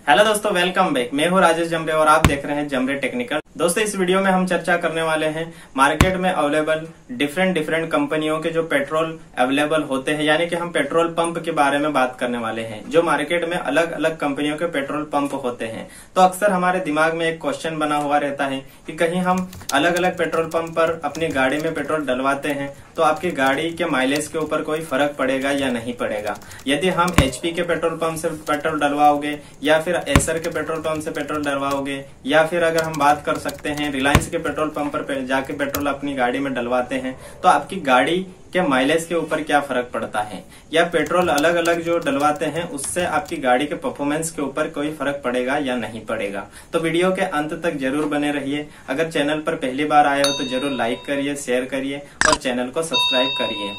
Hello दोस्तों, welcome back. मैं हूं राजेश जमरे और आप देख रहे हैं जमरे टेक्निकल। दोस्तों, इस वीडियो में हम चर्चा करने वाले हैं मार्केट में अवेलेबल डिफरेंट कंपनियों के जो पेट्रोल अवेलेबल होते हैं, यानी कि हम पेट्रोल पंप के बारे में बात करने वाले हैं। जो मार्केट में अलग अलग कंपनियों के पेट्रोल पंप होते हैं, तो अक्सर हमारे दिमाग में एक क्वेश्चन बना हुआ रहता है कि कहीं हम अलग अलग पेट्रोल पंप पर अपनी गाड़ी में पेट्रोल डलवाते हैं तो आपकी गाड़ी के माइलेज के ऊपर कोई फर्क पड़ेगा या नहीं पड़ेगा। यदि हम एचपी के पेट्रोल पंप से पेट्रोल डलवाओगे या फिर एसर के पेट्रोल पंप से पेट्रोल डलवाओगे, या फिर अगर हम बात कर सकते हैं रिलायंस के पेट्रोल पंप पर जाके पेट्रोल अपनी गाड़ी में डलवाते हैं, तो आपकी गाड़ी के माइलेज के ऊपर क्या फर्क पड़ता है, या पेट्रोल अलग अलग जो डलवाते हैं उससे आपकी गाड़ी के परफॉर्मेंस के ऊपर कोई फर्क पड़ेगा या नहीं पड़ेगा। तो वीडियो के अंत तक जरूर बने रहिए। अगर चैनल पर पहली बार आए हो तो जरूर लाइक करिए, शेयर करिए और चैनल को सब्सक्राइब करिए।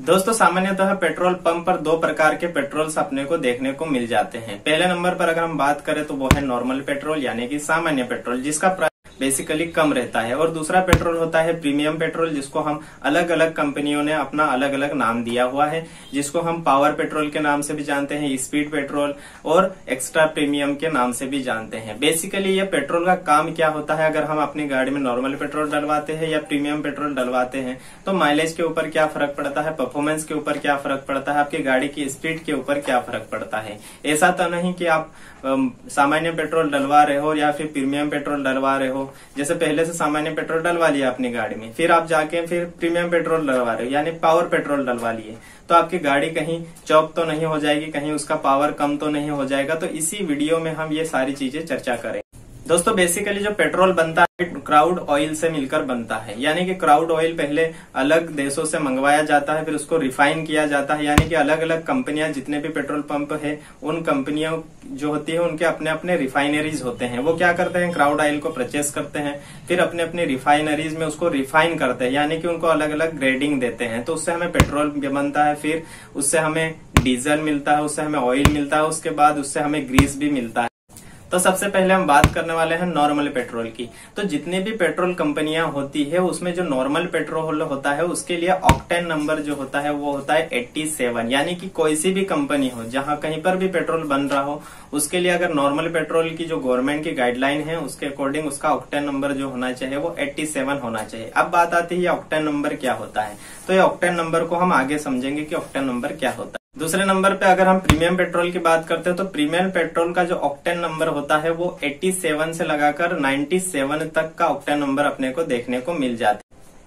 दोस्तों, सामान्यतः पेट्रोल पंप पर दो प्रकार के पेट्रोल्स अपने को देखने को मिल जाते हैं। पहले नंबर पर अगर हम बात करें तो वो है नॉर्मल पेट्रोल, यानी कि सामान्य पेट्रोल, जिसका प्राइस बेसिकली कम रहता है। और दूसरा पेट्रोल होता है प्रीमियम पेट्रोल, जिसको हम अलग अलग कंपनियों ने अपना अलग अलग नाम दिया हुआ है, जिसको हम पावर पेट्रोल के नाम से भी जानते हैं, स्पीड पेट्रोल और एक्स्ट्रा प्रीमियम के नाम से भी जानते हैं। बेसिकली ये पेट्रोल का काम क्या होता है, अगर हम अपनी गाड़ी में नॉर्मल पेट्रोल डलवाते हैं या प्रीमियम पेट्रोल डलवाते हैं तो माइलेज के ऊपर क्या फर्क पड़ता है, परफॉर्मेंस के ऊपर क्या फर्क पड़ता है, आपकी गाड़ी की स्पीड के ऊपर क्या फर्क पड़ता है। ऐसा तो नहीं कि आप सामान्य पेट्रोल डलवा रहे हो या फिर प्रीमियम पेट्रोल डलवा रहे हो, जैसे पहले से सामान्य पेट्रोल डलवा लिया अपनी गाड़ी में, फिर आप जाके फिर प्रीमियम पेट्रोल डलवा रहे हो यानी पावर पेट्रोल डलवा लिए, तो आपकी गाड़ी कहीं चौक तो नहीं हो जाएगी, कहीं उसका पावर कम तो नहीं हो जाएगा। तो इसी वीडियो में हम ये सारी चीजें चर्चा करें। दोस्तों, बेसिकली जो पेट्रोल बनता है क्राउड ऑयल से मिलकर बनता है, यानी कि क्राउड ऑयल पहले अलग देशों से मंगवाया जाता है, फिर उसको रिफाइन किया जाता है, यानी कि अलग अलग कंपनियां, जितने भी पेट्रोल पंप है उन कंपनियों जो होती है उनके अपने अपने रिफाइनरीज होते हैं। वो क्या करते हैं, क्राउड ऑयल को परचेस करते हैं, फिर अपने अपने रिफाइनरीज में उसको रिफाइन करते हैं, यानी कि उनको अलग अलग ग्रेडिंग देते हैं, तो उससे हमें पेट्रोल बनता है, फिर उससे हमें डीजल मिलता है, उससे हमें ऑयल मिलता है, उसके बाद उससे हमें ग्रीस भी मिलता है। तो सबसे पहले हम बात करने वाले हैं नॉर्मल पेट्रोल की। तो जितनी भी पेट्रोल कंपनियां होती है उसमें जो नॉर्मल पेट्रोल होता है उसके लिए ऑक्टेन नंबर जो होता है वो होता है 87, यानी कि कोई सी भी कंपनी हो जहां कहीं पर भी पेट्रोल बन रहा हो उसके लिए अगर नॉर्मल पेट्रोल की जो गवर्नमेंट की गाइडलाइन है उसके अकॉर्डिंग उसका ऑक्टेन नंबर जो होना चाहिए वो 87 होना चाहिए। अब बात आती है ऑक्टेन नंबर क्या होता है, तो ये ऑक्टेन नंबर को हम आगे समझेंगे कि ऑक्टेन नंबर क्या होता है। दूसरे नंबर पे अगर हम प्रीमियम पेट्रोल की बात करते हैं तो प्रीमियम पेट्रोल का जो ऑक्टेन नंबर होता है वो 87 से लगाकर 97 तक का ऑक्टेन नंबर अपने को देखने को मिल जाता है।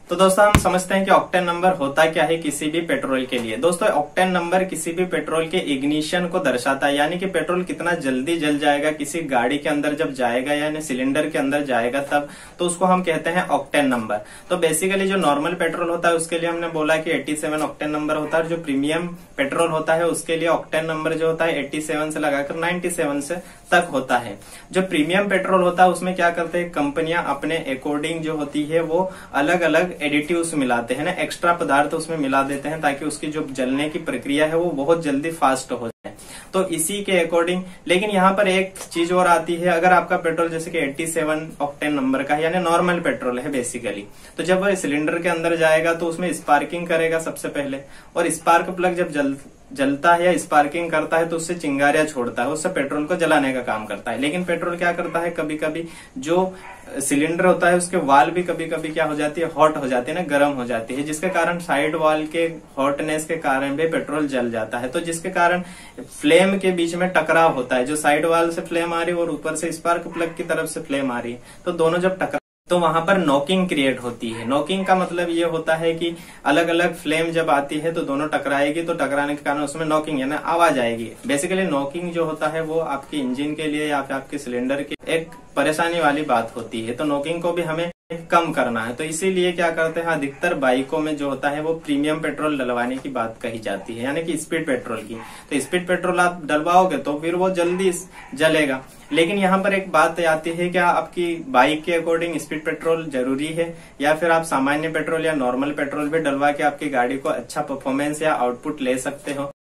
तो दोस्तों, हम समझते हैं कि ऑक्टेन नंबर होता क्या है किसी भी पेट्रोल के लिए। दोस्तों, ऑक्टेन नंबर किसी भी पेट्रोल के इग्निशन को दर्शाता है, यानी कि पेट्रोल कितना जल्दी जल जाएगा किसी गाड़ी के अंदर जब जाएगा, यानी सिलेंडर के अंदर जाएगा तब, तो उसको हम कहते हैं ऑक्टेन नंबर। तो बेसिकली जो नॉर्मल पेट्रोल होता है उसके लिए हमने बोला कि 87 ऑक्टेन नंबर होता है, जो प्रीमियम पेट्रोल होता है उसके लिए ऑक्टेन नंबर जो होता है 87 से लगाकर 97 से तक होता है। जो प्रीमियम पेट्रोल होता है उसमें क्या करते हैं कंपनियां अपने अकॉर्डिंग जो होती है वो अलग अलग एडिटिव्स मिलाते हैं ना, एक्स्ट्रा पदार्थ उसमें मिला देते हैं ताकि उसकी जो जलने की प्रक्रिया है वो बहुत जल्दी फास्ट हो जाए। तो इसी के अकॉर्डिंग, लेकिन यहाँ पर एक चीज और आती है, अगर आपका पेट्रोल जैसे कि 87 ऑक्टेन नंबर का है यानी नॉर्मल पेट्रोल है बेसिकली, तो जब वह सिलेंडर के अंदर जाएगा तो उसमें स्पार्किंग करेगा सबसे पहले, और स्पार्क प्लग जब जलता है या स्पार्किंग करता है तो उससे चिंगारियां छोड़ता है, उससे पेट्रोल को जलाने का काम करता है। लेकिन पेट्रोल क्या करता है, कभी कभी जो सिलेंडर होता है उसके वाल भी कभी कभी क्या हो जाती है, हॉट हो जाती है ना, गर्म हो जाती है, जिसके कारण साइड वाल के हॉटनेस के कारण भी पेट्रोल जल जाता है। तो जिसके कारण फ्लेम के बीच में टकराव होता है, जो साइड वाल से फ्लेम आ रही है और ऊपर से स्पार्क प्लग की तरफ से फ्लेम आ रही है, तो दोनों जब टकरा तो वहां पर नॉकिंग क्रिएट होती है। नॉकिंग का मतलब ये होता है कि अलग अलग फ्लेम जब आती है तो दोनों टकराएगी, तो टकराने के कारण उसमें नॉकिंग यानी आवाज आएगी। बेसिकली नॉकिंग जो होता है वो आपके इंजन के लिए या फिर आपके सिलेंडर की एक परेशानी वाली बात होती है, तो नॉकिंग को भी हमें कम करना है। तो इसीलिए क्या करते हैं, अधिकतर बाइकों में जो होता है वो प्रीमियम पेट्रोल डलवाने की बात कही जाती है, यानी कि स्पीड पेट्रोल की। तो स्पीड पेट्रोल आप डलवाओगे तो फिर वो जल्दी जलेगा। लेकिन यहाँ पर एक बात आती है, क्या आपकी बाइक के अकॉर्डिंग स्पीड पेट्रोल जरूरी है, या फिर आप सामान्य पेट्रोल या नॉर्मल पेट्रोल भी डलवा के आपकी गाड़ी को अच्छा परफॉर्मेंस या आउटपुट ले सकते हो।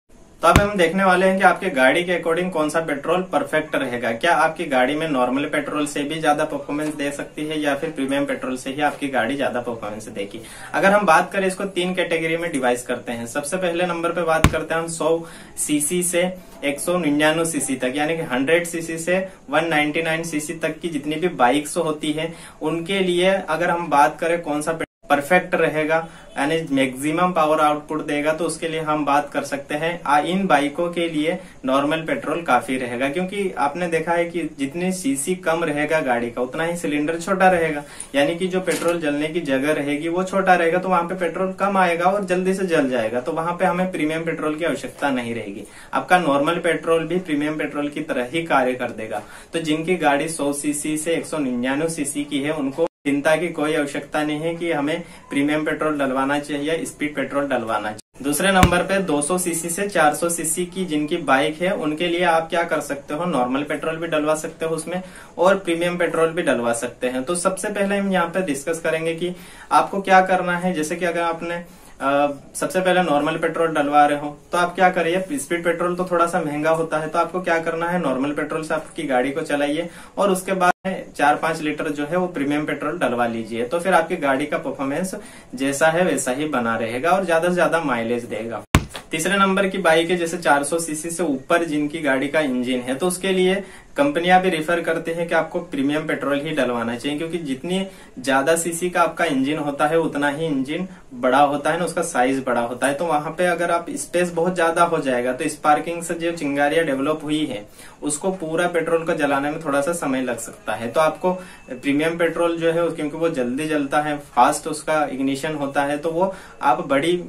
तो अब हम देखने वाले हैं कि आपके गाड़ी के अकॉर्डिंग कौन सा पेट्रोल परफेक्ट रहेगा। क्या आपकी गाड़ी में नॉर्मल पेट्रोल से भी ज्यादा परफॉर्मेंस दे सकती है या फिर प्रीमियम पेट्रोल से ही आपकी गाड़ी ज्यादा परफॉर्मेंस देगी। अगर हम बात करें, इसको 3 कैटेगरी में डिवाइड करते हैं। सबसे पहले नंबर पे बात करते हैं हम 100 सीसी से 199 सीसी तक, यानी कि 100 सीसी से 199 सीसी तक की जितनी भी बाइक्स होती है उनके लिए अगर हम बात करें कौन सा परफेक्ट रहेगा यानी मैक्सिमम पावर आउटपुट देगा, तो उसके लिए हम बात कर सकते हैं इन बाइकों के लिए नॉर्मल पेट्रोल काफी रहेगा। क्योंकि आपने देखा है कि जितनी सीसी कम रहेगा गाड़ी का उतना ही सिलेंडर छोटा रहेगा, यानी कि जो पेट्रोल जलने की जगह रहेगी वो छोटा रहेगा, तो वहां पे पेट्रोल कम आएगा और जल्दी से जल जाएगा। तो वहां पे हमें प्रीमियम पेट्रोल की आवश्यकता नहीं रहेगी। आपका नॉर्मल पेट्रोल भी प्रीमियम पेट्रोल की तरह ही कार्य कर देगा। तो जिनकी गाड़ी 100 सीसी से 199 सीसी की है उनको चिंता की कोई आवश्यकता नहीं है कि हमें प्रीमियम पेट्रोल डलवाना चाहिए, स्पीड पेट्रोल डलवाना चाहिए। दूसरे नंबर पे 200 सीसी से 400 सीसी की जिनकी बाइक है उनके लिए आप क्या कर सकते हो, नॉर्मल पेट्रोल भी डलवा सकते हो उसमें और प्रीमियम पेट्रोल भी डलवा सकते हैं। तो सबसे पहले हम यहाँ पे डिस्कस करेंगे कि आपको क्या करना है। जैसे कि अगर आपने सबसे पहले नॉर्मल पेट्रोल डलवा रहे हो तो आप क्या करिए, स्पीड पेट्रोल तो थोड़ा सा महंगा होता है, तो आपको क्या करना है, नॉर्मल पेट्रोल से आपकी गाड़ी को चलाइए और उसके बाद 4-5 लीटर जो है वो प्रीमियम पेट्रोल डलवा लीजिए। तो फिर आपकी गाड़ी का परफॉर्मेंस जैसा है वैसा ही बना रहेगा और ज्यादा से ज्यादा माइलेज देगा। तीसरे नंबर की बाइक है जैसे 400 सीसी से ऊपर जिनकी गाड़ी का इंजन है, तो उसके लिए कंपनियां भी रेफर करते हैं कि आपको प्रीमियम पेट्रोल ही डलवाना चाहिए, क्योंकि जितनी ज्यादा सीसी का आपका इंजन होता है उतना ही इंजन बड़ा होता है ना, उसका साइज बड़ा होता है। तो वहां पे अगर आप स्पेस बहुत ज्यादा हो जाएगा तो स्पार्किंग से जो चिंगारियां डेवलप हुई है उसको पूरा पेट्रोल को जलाने में थोड़ा सा समय लग सकता है। तो आपको प्रीमियम पेट्रोल जो है क्योंकि वो जल्दी जलता है, फास्ट उसका इग्निशन होता है, तो वो आप बड़ी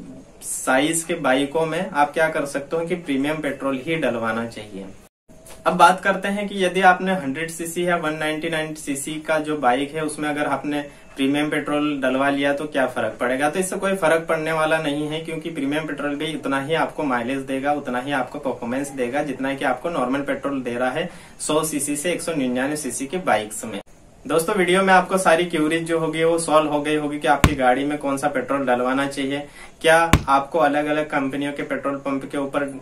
साइज के बाइकों में आप क्या कर सकते हो कि प्रीमियम पेट्रोल ही डलवाना चाहिए। अब बात करते हैं कि यदि आपने 100 सीसी या 199 सीसी का जो बाइक है उसमें अगर आपने प्रीमियम पेट्रोल डलवा लिया तो क्या फर्क पड़ेगा। तो इससे कोई फर्क पड़ने वाला नहीं है, क्योंकि प्रीमियम पेट्रोल भी उतना ही आपको माइलेज देगा, उतना ही आपको परफॉर्मेंस देगा जितना कि आपको नॉर्मल पेट्रोल दे रहा है 100 सीसी से 199 सीसी के बाइक्स में। दोस्तों वीडियो में आपको सारी क्यूरीज जो होगी वो सॉल्व हो गई होगी कि आपकी गाड़ी में कौन सा पेट्रोल डलवाना चाहिए, क्या आपको अलग अलग कंपनियों के पेट्रोल पंप के ऊपर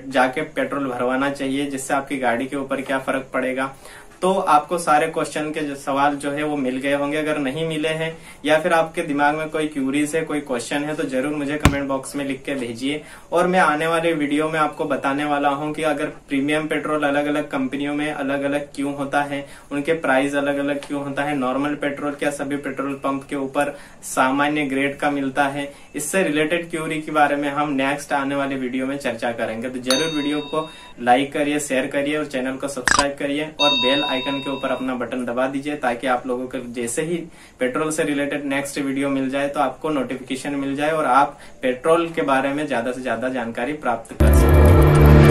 जाके पेट्रोल भरवाना चाहिए, जिससे आपकी गाड़ी के ऊपर क्या फर्क पड़ेगा। तो आपको सारे क्वेश्चन के जो सवाल जो है वो मिल गए होंगे। अगर नहीं मिले हैं या फिर आपके दिमाग में कोई क्यूरीज है, कोई क्वेश्चन है, तो जरूर मुझे कमेंट बॉक्स में लिख के भेजिए। और मैं आने वाले वीडियो में आपको बताने वाला हूं कि अगर प्रीमियम पेट्रोल अलग अलग कंपनियों में अलग अलग क्यों होता है, उनके प्राइस अलग अलग क्यों होता है, नॉर्मल पेट्रोल क्या सभी पेट्रोल पंप के ऊपर सामान्य ग्रेड का मिलता है, इससे रिलेटेड क्यूरी के बारे में हम नेक्स्ट आने वाले वीडियो में चर्चा करेंगे। तो जरूर वीडियो को लाइक करिए, शेयर करिए और चैनल को सब्सक्राइब करिए और बेल आइकन के ऊपर अपना बटन दबा दीजिए, ताकि आप लोगों को जैसे ही पेट्रोल से रिलेटेड नेक्स्ट वीडियो मिल जाए तो आपको नोटिफिकेशन मिल जाए और आप पेट्रोल के बारे में ज्यादा से ज्यादा जानकारी प्राप्त कर सकें।